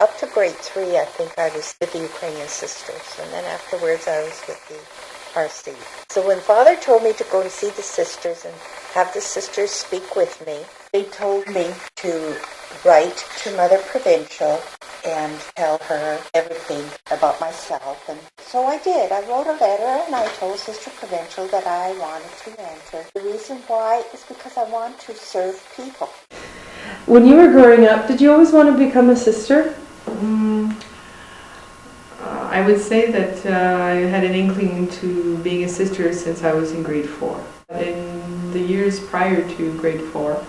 Up to grade 3, I think I was with the Ukrainian sisters, and then afterwards I was with the RC. So when Father told me to go and see the sisters and have the sisters speak with me, they told me to write to Mother Provincial and tell her everything about myself. And so I did. I wrote a letter and I told Sister Provincial that I wanted to enter. The reason why is because I want to serve people. When you were growing up, did you always want to become a sister? I would say that I had an inkling to being a sister since I was in grade 4. In the years prior to grade 4,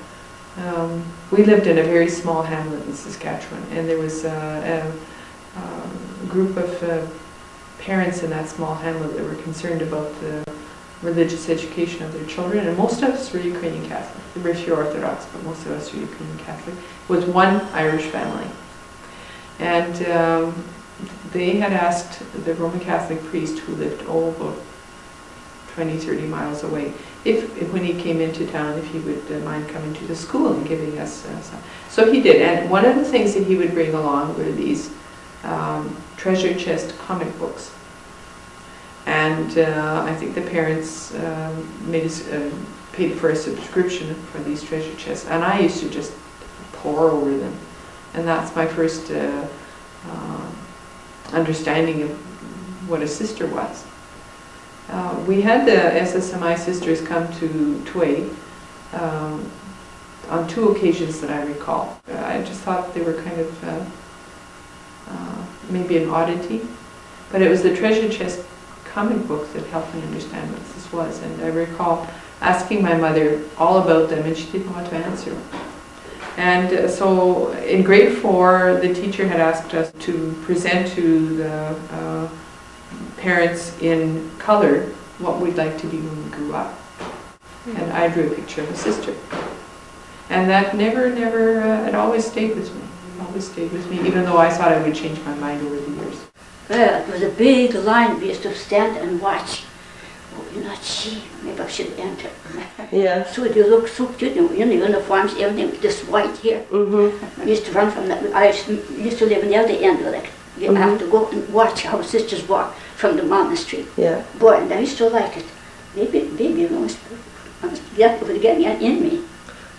we lived in a very small hamlet in Saskatchewan, and there was a group of parents in that small hamlet that were concerned about the religious education of their children, and most of us were Ukrainian Catholic. There were a few Orthodox, but most of us were Ukrainian Catholic, with one Irish family. And they had asked the Roman Catholic priest, who lived about 20-30 miles away, if when he came into town, if he would mind coming to the school and giving us some. So he did, and one of the things that he would bring along were these treasure chest comic books. And I think the parents paid for a subscription for these treasure chests, and I used to just pore over them. And that's my first understanding of what a sister was. We had the SSMI sisters come to Tway on 2 occasions that I recall. I just thought they were kind of maybe an oddity, but it was the treasure chest comic books that helped me understand what this was. And I recall asking my mother all about them, and she didn't want to answer. And so in grade 4, the teacher had asked us to present to the parents in color what we'd like to be when we grew up. And I drew a picture of a sister. And that never, it always stayed with me. It always stayed with me, even though I thought I would change my mind over the years. Well, it was a big line. We used to stand and watch. Oh, you're not she. Maybe I should enter. Yeah. So you look so cute in your uniforms, everything with this white here. Mm-hmm. I used to run from that. I used to live in the other end of it. You have to go and watch how sisters walk from the monastery. Yeah. Boy, and I used to like it. Maybe you know, it was getting in me.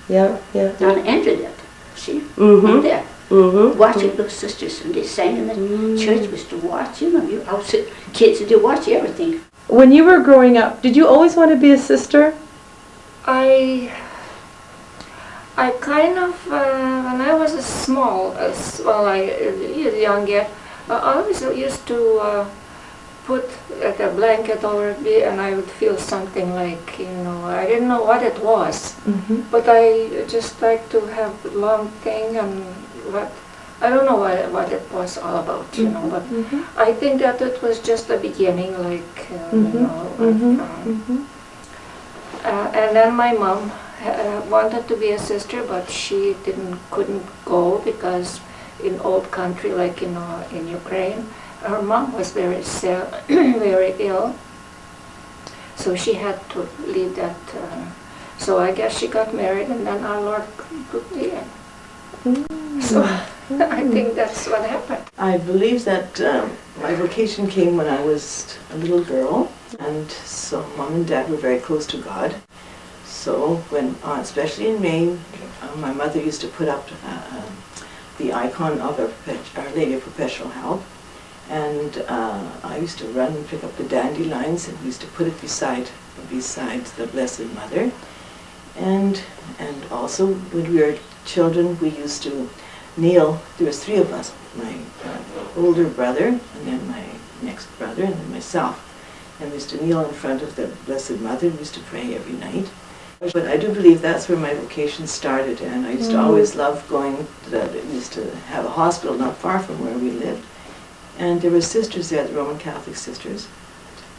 Yeah, yeah. And I entered it. See? Mm-hmm. I'm there. Mm-hmm. Watching those sisters, and they sang in the church. We used to watch, you know, kids, they watch everything. When you were growing up, did you always want to be a sister? I kind of, when I was small, young yet, I always used to put a blanket over me, and I would feel something like, you know, I didn't know what it was, but I just like to have long thing, and what, I don't know what it was all about, you know, but I think that it was just the beginning, like, you know. And then my mom wanted to be a sister, but she couldn't go because in old country, like in Ukraine, her mom was very very ill, so she had to leave that. So I guess she got married, and then our Lord took me in. So I think that's what happened. I believe that my vocation came when I was a little girl, and so Mom and Dad were very close to God. So when, especially in Maine, my mother used to put up the icon of Our Lady of Perpetual Help, and I used to run and pick up the dandelions, and we used to put it beside the Blessed Mother. And also when we were children, we used to kneel. There was 3 of us, my older brother, and then my next brother, and then myself. And we used to kneel in front of the Blessed Mother, and we used to pray every night. But I do believe that's where my vocation started, and I used to always love going. We used to have a hospital not far from where we lived, and there were sisters there, the Roman Catholic sisters,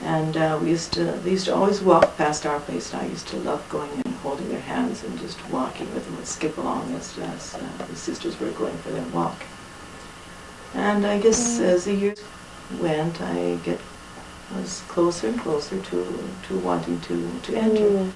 and they used to always walk past our place, and I used to love going and holding their hands and just walking with them and skip along as the sisters were going for their walk. And I guess as the years went, I was closer and closer to wanting to enter.